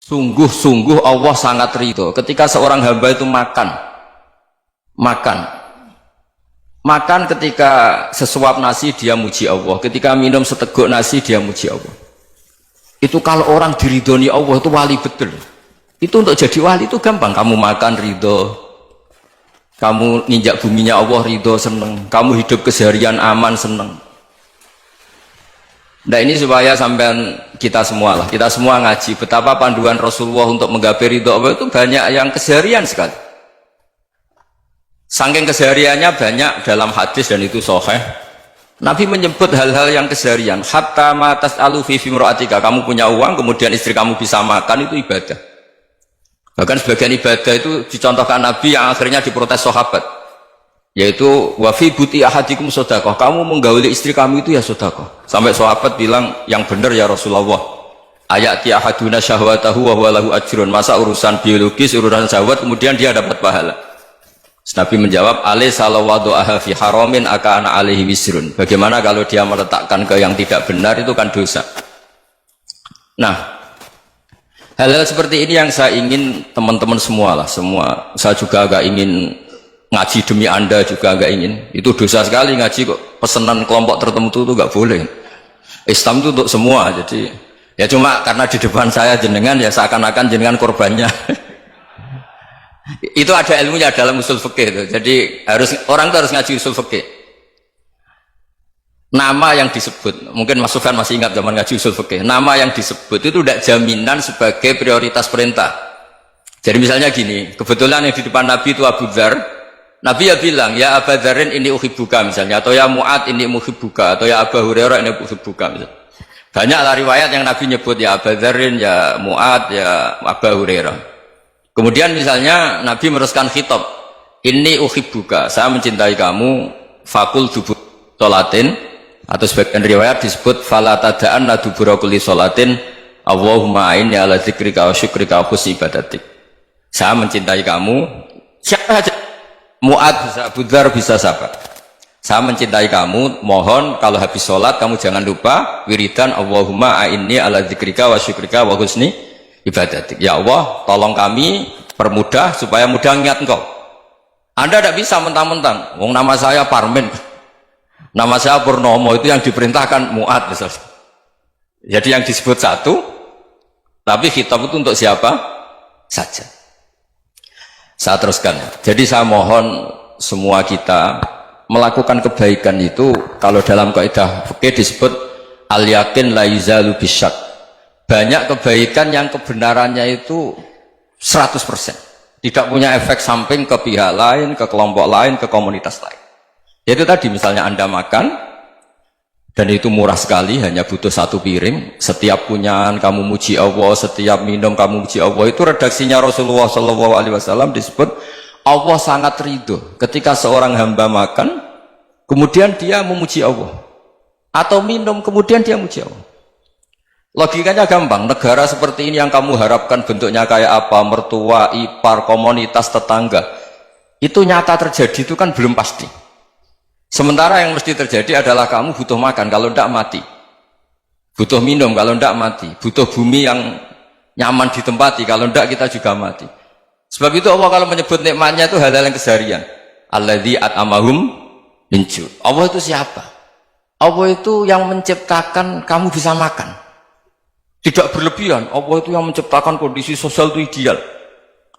Sungguh-sungguh Allah sangat ridho ketika seorang hamba itu makan ketika sesuap nasi dia muji Allah, ketika minum seteguk nasi dia muji Allah. Itu kalau orang diridhoni Allah itu wali betul. Itu untuk jadi wali itu gampang, kamu makan ridho, kamu ninjak buminya Allah ridho seneng, kamu hidup keseharian aman seneng. Nah ini supaya sampean kita semua ngaji betapa panduan Rasulullah untuk menggapai ridho Allah itu banyak yang keseharian sekali. Saking kesehariannya banyak dalam hadis dan itu sahih. Nabi menyebut hal-hal yang keseharian. Hatta matas alu fi fimroatika, kamu punya uang kemudian istri kamu bisa makan, itu ibadah. Bahkan sebagian ibadah itu dicontohkan Nabi yang akhirnya diprotes sahabat, yaitu wafi buti ahadikum sodakoh, kamu menggauli istri kamu itu ya sodakoh. Sampai sahabat bilang yang benar ya Rasulullah, ayati ahaduna syahwatahu wa huwa lahu ajrun, masa urusan biologis, urusan syahwat kemudian dia dapat pahala. Nabi menjawab, alai salawadu'aha fi haramin akana alaihi wisrun, bagaimana kalau dia meletakkan ke yang tidak benar, itu kan dosa. Nah, hal-hal seperti ini yang saya ingin teman-teman semua lah, saya juga agak ingin ngaji demi anda juga agak ingin. Itu dosa sekali ngaji kok pesanan kelompok tertentu itu gak boleh. Islam itu untuk semua, jadi ya cuma karena di depan saya jenengan ya seakan-akan jenengan korbannya. Itu ada ilmunya dalam usul fikih itu. Jadi orang itu harus ngaji usul fikih. Nama yang disebut, mungkin Mas Sufyan masih ingat zaman ngaji usul fikih, nama yang disebut itu tidak jaminan sebagai prioritas perintah. Jadi misalnya gini, kebetulan yang di depan Nabi itu Abu Dzar, Nabi ya bilang, ya Abu Dzarin ini uhibbuka misalnya, atau ya Mu'ad ini uhibbuka, atau ya Abu Hurairah ini uhibbuka misalnya. Banyaklah riwayat yang Nabi nyebut ya Abu Dzarin, ya Mu'ad, ya Abu Hurairah. Kemudian misalnya Nabi meneruskan khitab, ini uhibbuka, saya mencintai kamu, fakul dubur sholatin, atau sebagian riwayat disebut fala tada'anna dubura kulli sholatin Allahumma a'inni ala dzikrika wa syukrika wa husni ibadatik. Saya mencintai kamu, siapa aja, Mu'ad bisa, Abu Dzar bisa siapa, saya mencintai kamu, mohon kalau habis sholat kamu jangan lupa wiridan Allahumma a'inni ala dzikrika wa syukrika wa husni ibadatik. Ya Allah, tolong kami permudah supaya mudah ingat engkau. Anda tidak bisa mentang-mentang, wong nama saya Parmin, nama saya Purnomo, itu yang diperintahkan Mu'ad misalnya. Jadi yang disebut satu, tapi khitab itu untuk siapa saja. Saya teruskan. Jadi saya mohon semua kita melakukan kebaikan itu, kalau dalam kaidah fikih disebut al yakin la yuzalu bisyak. Banyak kebaikan yang kebenarannya itu 100%, tidak punya efek samping ke pihak lain, ke kelompok lain, ke komunitas lain. Yaitu tadi misalnya Anda makan dan itu murah sekali, hanya butuh satu piring, setiap punyaan kamu muji Allah, setiap minum kamu muji Allah. Itu redaksinya Rasulullah SAW disebut Allah sangat ridho ketika seorang hamba makan kemudian dia memuji Allah, atau minum kemudian dia muji Allah. Logikanya gampang, negara seperti ini yang kamu harapkan bentuknya kayak apa, mertua, ipar, komunitas, tetangga, itu nyata terjadi itu kan belum pasti. Sementara yang mesti terjadi adalah kamu butuh makan, kalau tidak mati, butuh minum, kalau tidak mati, butuh bumi yang nyaman ditempati, kalau tidak kita juga mati. Sebab itu Allah kalau menyebut nikmatnya itu hal-hal yang keseharian. Alladzi at'amahum min ju'. Allah itu siapa? Allah itu yang menciptakan kamu bisa makan, tidak berlebihan. Allah itu yang menciptakan kondisi sosial itu ideal.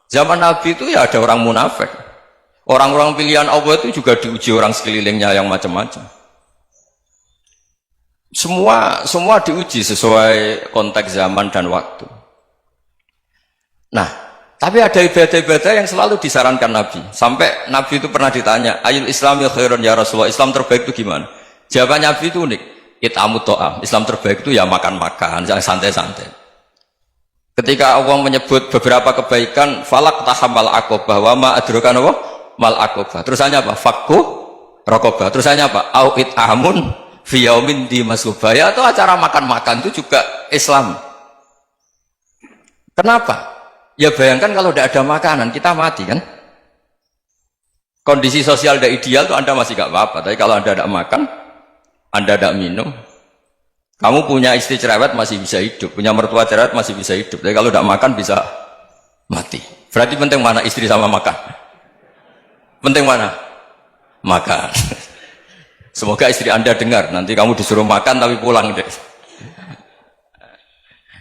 Zaman Nabi itu ya ada orang munafik, orang-orang pilihan Allah itu juga diuji orang sekelilingnya yang macam-macam. Semua diuji sesuai konteks zaman dan waktu. Nah, tapi ada ibadah-ibadah yang selalu disarankan Nabi. Sampai Nabi itu pernah ditanya, ayul islami khairun ya Rasulullah, Islam terbaik itu gimana? Jawaban Nabi itu unik, it'amut to'am, Islam terbaik itu ya makan-makan, yang santai-santai. Ketika Allah menyebut beberapa kebaikan, falak tahamal aqobah, wa ma adrokan Allah mal aqobah, terusannya apa? Fakku rokobah, terusannya apa? Au it'amun fi yaumin di masubaya, atau acara makan-makan itu juga Islam. Kenapa? Ya bayangkan kalau tidak ada makanan, kita mati kan? Kondisi sosial tidak ideal itu Anda masih gak apa-apa, tapi kalau Anda tidak makan, Anda tidak minum, Kamu punya istri cerewet masih bisa hidup, punya mertua cerewet masih bisa hidup. Tapi kalau tidak makan bisa mati. Berarti penting mana istri sama makan? Penting mana? Makan. Semoga istri Anda dengar. Nanti kamu disuruh makan tapi pulang deh.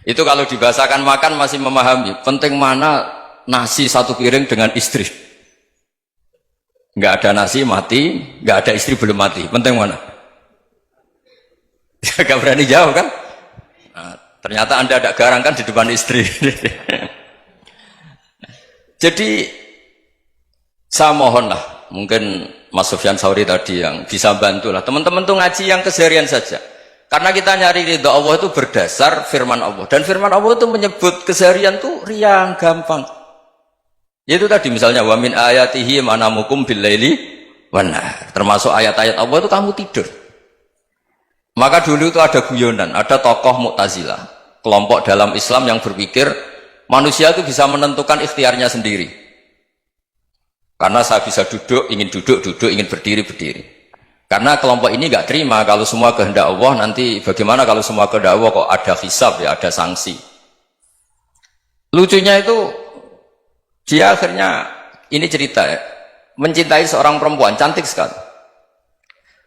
Itu kalau dibahasakan makan masih memahami. Penting mana nasi satu piring dengan istri. Nggak ada nasi mati, nggak ada istri belum mati. Penting mana? Gak berani jawab kan? Nah, ternyata Anda ada garang kan di depan istri. Jadi saya mohonlah, mungkin Mas Sufyan Sauri tadi yang bisa bantulah teman-teman tuh ngaji yang keseharian saja. Karena kita nyari ridha Allah itu berdasar firman Allah, dan firman Allah itu menyebut keseharian tuh riang gampang. Yaitu tadi misalnya wa min ayatihi manamukum bil laili wan nahar. Termasuk ayat-ayat Allah itu kamu tidur. Maka dulu itu ada guyonan, ada tokoh Mu'tazilah, kelompok dalam Islam yang berpikir manusia itu bisa menentukan ikhtiarnya sendiri. Karena saya bisa duduk, ingin berdiri, berdiri. Karena kelompok ini nggak terima kalau semua kehendak Allah, nanti bagaimana kalau semua kehendak Allah kok ada hisab ya, ada sanksi. Lucunya itu dia akhirnya, ini cerita ya, mencintai seorang perempuan cantik sekali.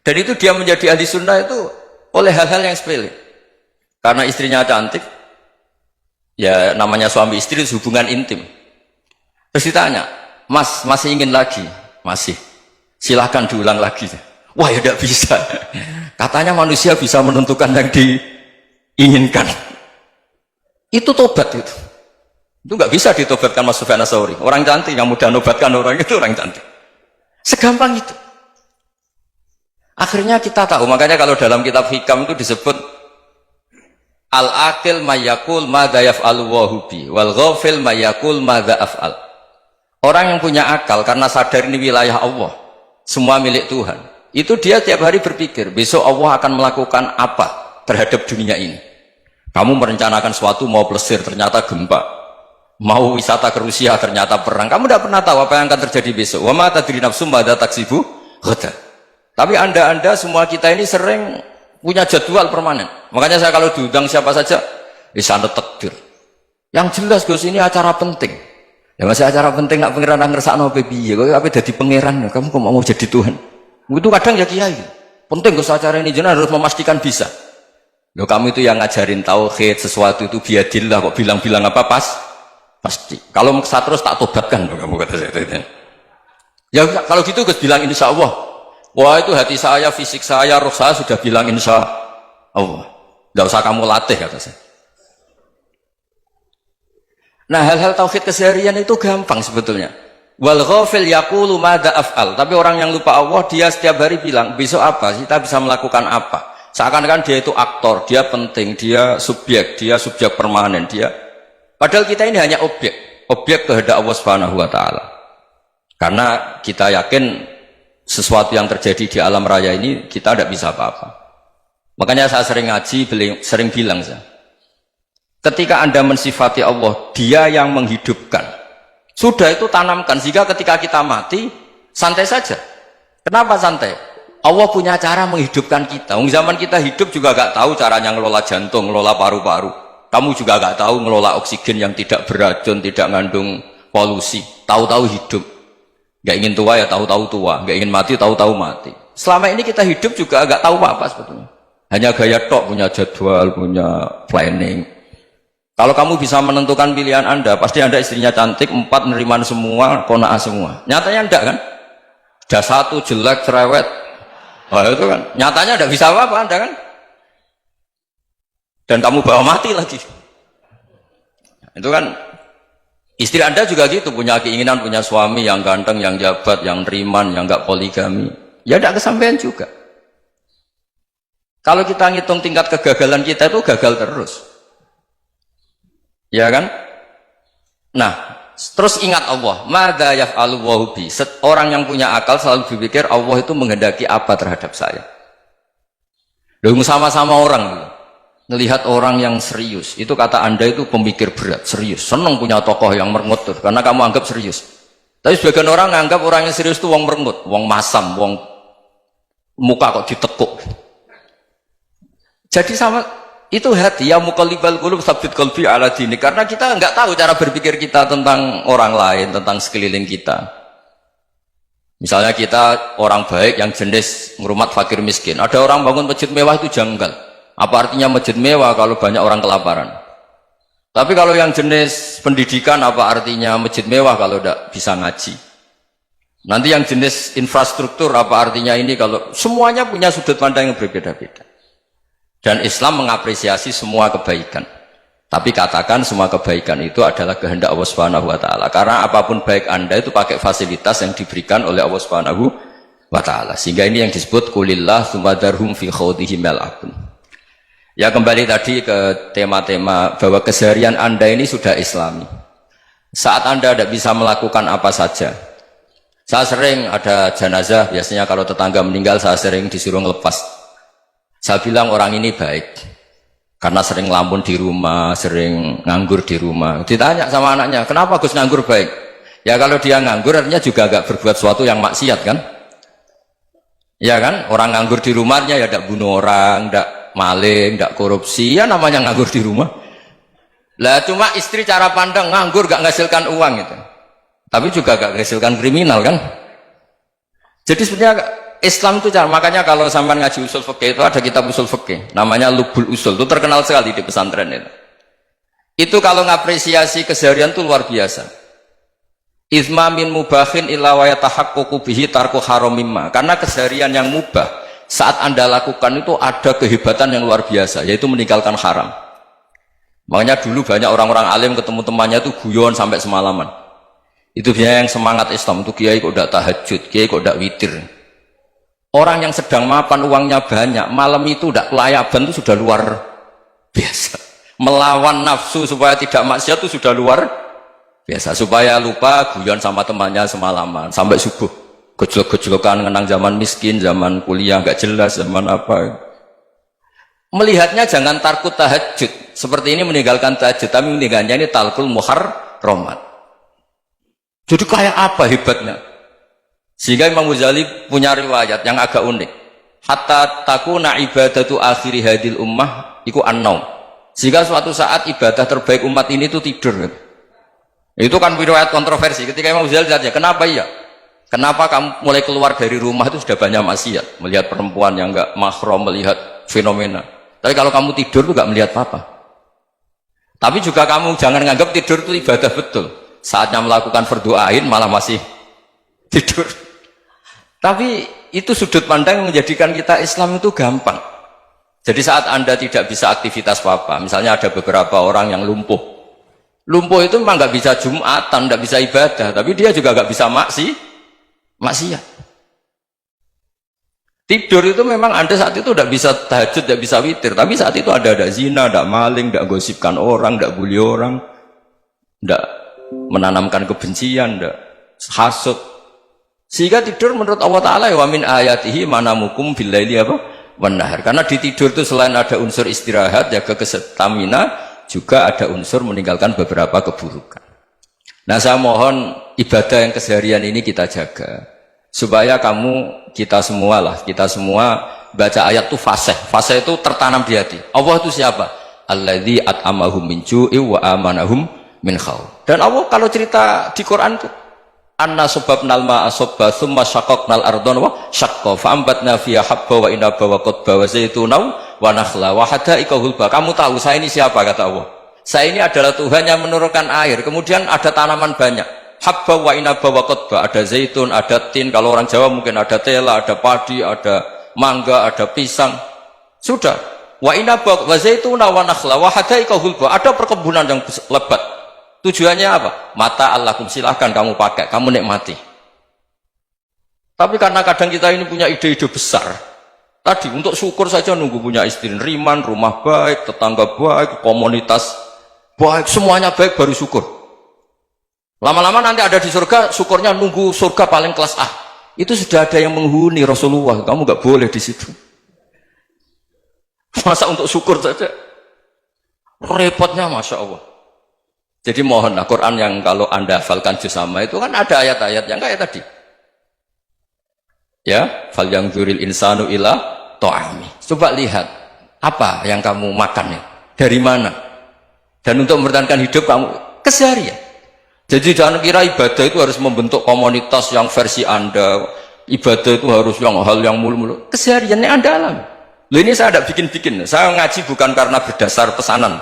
Dan itu dia menjadi ahli sunnah itu oleh hal-hal yang sepele. Karena istrinya cantik, ya namanya suami istri hubungan intim. Terus ditanya, Mas, masih ingin lagi? Masih. Silahkan diulang lagi. Wah ya tidak bisa. Katanya manusia bisa menentukan yang diinginkan. Itu tobat itu. Itu nggak bisa ditobatkan Mas Sufyan Ats-Tsauri. Orang cantik yang mudah nobatkan orang itu orang cantik. Segampang itu. Akhirnya kita tahu, makanya kalau dalam kitab Hikam itu disebut al-aqil mayakul madza yaf'alu wa hubi wal ghafil mayakul madza af'al. Orang yang punya akal karena sadar ini wilayah Allah, semua milik Tuhan, itu dia tiap hari berpikir besok Allah akan melakukan apa terhadap dunia ini. Kamu merencanakan suatu mau plesir ternyata gempa, mau wisata ke Rusia ternyata perang. Kamu tidak pernah tahu apa yang akan terjadi besok. Wa ma tadri nafsum madza taksibu ghadan. Tapi anda semua kita ini sering punya jadwal permanen. Makanya saya kalau diundang siapa saja, sana takdir. Yang jelas Gus ini acara penting. Ya masih acara penting nak pangeran ngersakno piye? Kok apa jadi pangeran? Kamu kok mau jadi Tuhan? Itu kadang ya kiai. Penting Gus acara ini jenengan harus memastikan bisa. Loh kamu itu yang ngajarin tauhid, sesuatu itu biadillah kok bilang-bilang apa pasti. Kalau saya terus tak tobatkan kamu kata saya. Ya kalau gitu Gus bilang insya Allah. Wah itu hati saya, fisik saya, roh saya sudah bilang insya Allah. Tidak usah kamu latih kata saya. Nah hal-hal tauhid keseharian itu gampang sebetulnya. Wal ghafil yaqulu madza af'al. Tapi orang yang lupa Allah dia setiap hari bilang besok apa? Kita bisa melakukan apa? Seakan-akan dia itu aktor, dia penting, dia subjek permanen, dia. Padahal kita ini hanya objek kehendak Allah Subhanahu wa taala. Karena kita yakin sesuatu yang terjadi di alam raya ini kita tidak bisa apa-apa. Makanya saya sering ngaji, sering bilang saya, ketika Anda mensifati Allah, dia yang menghidupkan. Sudah itu tanamkan, sehingga ketika kita mati, santai saja. Kenapa santai? Allah punya cara menghidupkan kita. Zaman kita hidup juga gak tahu caranya ngelola jantung, ngelola paru-paru. Kamu juga gak tahu ngelola oksigen yang tidak beracun, tidak mengandung polusi. Tahu-tahu hidup. Gak ingin tua ya tahu-tahu tua, gak ingin mati tahu-tahu mati. Selama ini kita hidup juga gak tahu apa-apa sebetulnya. Hanya gaya tok, punya jadwal, punya planning. Kalau kamu bisa menentukan pilihan Anda, pasti Anda istrinya cantik, 4 neriman semua, kona'ah semua. Nyatanya enggak kan? Ada 1 jelek, cerewet. Wah itu kan, nyatanya enggak bisa apa-apa Anda kan? Dan kamu bawa mati lagi. Itu kan, istri Anda juga gitu, punya keinginan, punya suami yang ganteng, yang jabat, yang neriman, yang enggak poligami. Ya enggak kesampaian juga. Kalau kita ngitung tingkat kegagalan kita itu gagal terus. Ya kan? Nah, terus ingat Allah, madza yaf'alu wa bi. Orang yang punya akal selalu berpikir Allah itu menghendaki apa terhadap saya. Loh sama-sama orang melihat orang yang serius. Itu kata Anda itu pemikir berat, serius. Senang punya tokoh yang merengut karena kamu anggap serius. Tapi sebagian orang anggap orang yang serius itu wong merengut, wong masam, wong muka kok ditekuk. Jadi sama Itu hati, ya muqallibal qulub tsabbit qalbi ala dini. Karena kita nggak tahu cara berpikir kita tentang orang lain, tentang sekeliling kita. Misalnya kita orang baik yang jenis ngrumat fakir miskin. Ada orang bangun masjid mewah itu janggal. Apa artinya masjid mewah kalau banyak orang kelaparan? Tapi kalau yang jenis pendidikan, apa artinya masjid mewah kalau tidak bisa ngaji? Nanti yang jenis infrastruktur, apa artinya ini kalau semuanya punya sudut pandang yang berbeda-beda. Dan Islam mengapresiasi semua kebaikan. Tapi katakan semua kebaikan itu adalah kehendak Allah Subhanahu wa taala. Karena apapun baik Anda itu pakai fasilitas yang diberikan oleh Allah Subhanahu wa taala. Sehingga ini yang disebut qulillah tsumadarhum fi khawdihim yal'abun. Ya kembali tadi ke tema-tema bahwa keseharian Anda ini sudah Islami. Saat Anda tidak bisa melakukan apa saja. Saya sering ada jenazah, biasanya kalau tetangga meninggal saya sering disuruh ngelepas. Saya bilang orang ini baik karena sering ngelamun di rumah, sering nganggur di rumah. Ditanya sama anaknya, kenapa Gus nganggur baik? Ya kalau dia nganggur artinya juga agak berbuat sesuatu yang maksiat kan? Ya kan? Orang nganggur di rumahnya ya tidak bunuh orang, tidak maling, tidak korupsi, ya namanya nganggur di rumah. Lah cuma istri cara pandang nganggur gak menghasilkan uang itu. Tapi juga gak menghasilkan kriminal kan? Jadi sebenarnya Islam itu cara, makanya kalau sampai ngaji usul fikih itu ada kitab usul fikih namanya Lubul Usul, itu terkenal sekali di pesantren itu. Itu kalau ngapresiasi keseharian itu luar biasa. Izma min mubahin illa wa yatahaqqaqu bihi tarku haramimma. Karena keseharian yang mubah saat Anda lakukan itu ada kehebatan yang luar biasa, yaitu meninggalkan haram. Makanya dulu banyak orang-orang alim ketemu temannya itu guyon sampai semalaman. Itu biasanya yang semangat Islam itu kiai kok tidak tahajud, kiai kok tidak witir. Orang yang sedang mapan uangnya banyak, malam itu tidak kelayaban itu sudah luar biasa. Melawan nafsu supaya tidak maksiat itu sudah luar biasa. Supaya lupa guyon sama temannya semalaman sampai subuh. Gejlok-gejlokan mengenang zaman miskin, zaman kuliah nggak jelas, zaman apa. Melihatnya jangan takut tahajud. Seperti ini meninggalkan tahajud, tapi meninggalnya ini talkul muharramat. Jadi kayak apa hebatnya? Sehingga Imam Ghazali punya riwayat yang agak unik. Hatta takuna ibadatu akhiri hadil ummah iku an-naum. Sehingga suatu saat ibadah terbaik umat ini itu tidur. Itu kan riwayat kontroversi. Ketika Imam Ghazali tanya, kenapa iya? Kenapa kamu mulai keluar dari rumah itu sudah banyak maksiat? Melihat perempuan yang enggak mahram, melihat fenomena. Tapi kalau kamu tidur itu enggak melihat apa-apa. Tapi juga kamu jangan menganggap tidur itu ibadah betul. Saatnya melakukan fardhu ain malah masih tidur. Tapi itu sudut pandang yang menjadikan kita Islam itu gampang. Jadi saat Anda tidak bisa aktivitas apa-apa, misalnya ada beberapa orang yang lumpuh. Lumpuh itu memang nggak bisa Jumatan, nggak bisa ibadah, tapi dia juga nggak bisa maksiat. Tidur itu memang Anda saat itu tidak bisa tahajud, tidak bisa witir, tapi saat itu ada zina, ada maling, tidak gosipkan orang, tidak bully orang, tidak menanamkan kebencian, tidak hasud. Sehingga tidur menurut Allah Ta'ala wa min ayatihi manamukum billaili apa? Wan-nahar. Karena di tidur itu selain ada unsur istirahat, jaga kestamina, juga ada unsur meninggalkan beberapa keburukan. Nah saya mohon ibadah yang keseharian ini kita jaga. Supaya kita semua baca ayat itu fasih. Fasih itu tertanam di hati. Allah itu siapa? Alladzi at'amahum min ju'i wa amanahum min khauf. Dan Allah kalau cerita di Quran itu anna sababnal ma'a sabba thumma syaqaqnal ardhan wa syaqqa fa'ambatna fiha habba wa inaba wa qadba wa zaituna wa nakhla wa hadaika hulba. Kamu tahu saya ini siapa, kata Allah. Saya ini adalah Tuhan yang menurunkan air, kemudian ada tanaman banyak. Habba wa inaba wa qadba, ada zaitun, ada tin, kalau orang Jawa mungkin ada tela, ada padi, ada mangga, ada pisang. Sudah. Wa inaba wa zaituna wa nakhla wa hadaika hulba, ada perkebunan yang lebat. Tujuannya apa? Mata Allahkum, silahkan kamu pakai, kamu nikmati. Tapi karena kadang kita ini punya ide-ide besar. Tadi untuk syukur saja nunggu punya istri riman, rumah baik, tetangga baik, komunitas baik, semuanya baik baru syukur. Lama-lama nanti ada di surga, syukurnya nunggu surga paling kelas A. Itu sudah ada yang menghuni Rasulullah, kamu nggak boleh di situ. Masa untuk syukur saja? Repotnya Masya Allah. Jadi mohonlah Quran yang kalau Anda hafalkan juz sama itu kan ada ayat-ayat yang kayak tadi. Ya, fal yang dzuril insanu ila ta'ami. Coba lihat Apa yang kamu makan ya? Dari mana? Dan untuk mempertahankan hidup kamu keseharian. Jadi jangan kira ibadah itu harus membentuk komunitas yang versi Anda. Ibadah itu harus yang hal yang mulu-mulu. Kesehariannya Anda alami. Loh, ini saya tidak bikin-bikin. Saya ngaji bukan karena berdasar pesanan.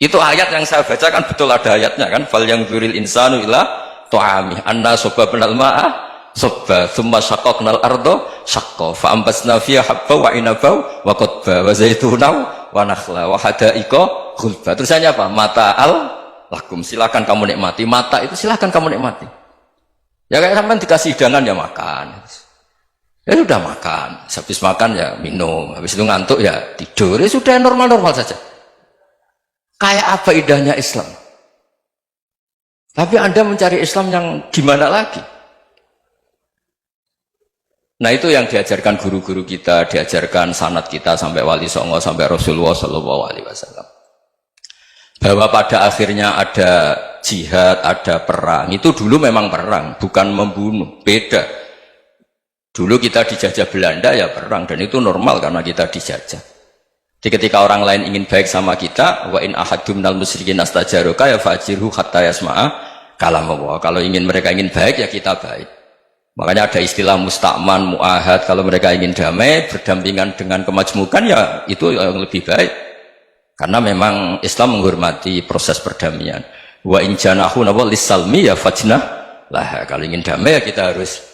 Itu ayat yang saya baca kan betul ada ayatnya kan. Fal yang dzuril insanu ila tu'ami anna sobabnal ma'ah sobba thumma syaqaqnal ardo syaqqa fa ambasna fiha habba wa inaba wa qadba wa zaituna wa nakhla wa hadaiqa ghulba. Terusannya apa? Mata'al lakum, silakan kamu nikmati. Mata itu silakan kamu nikmati. Ya kayak sampean dikasih hidangan ya makan. Ya sudah makan, habis makan ya minum, habis itu ngantuk ya tidur. Ya sudah normal-normal saja. Kayak apa indahnya Islam. Tapi Anda mencari Islam yang gimana lagi? Nah itu yang diajarkan guru-guru kita, diajarkan sanad kita sampai Wali Songo, sampai Rasulullah SAW. Bahwa pada akhirnya ada jihad, ada perang. Itu dulu memang perang, bukan membunuh. Beda. Dulu kita dijajah Belanda ya perang, dan itu normal karena kita dijajah. Jadi ketika orang lain ingin baik sama kita, wa in ahadum minal musyrikin astajaruka ya fajirhu hatta yasma'a kalam Allah. Kalau mereka ingin baik ya kita baik. Makanya ada istilah musta'man, mu'ahad. Kalau mereka ingin damai, berdampingan dengan kemajmukan ya itu yang lebih baik. Karena memang Islam menghormati proses perdamaian. Wa in janahu lis-salmi ya fajnah lah. Kalau ingin damai ya kita harus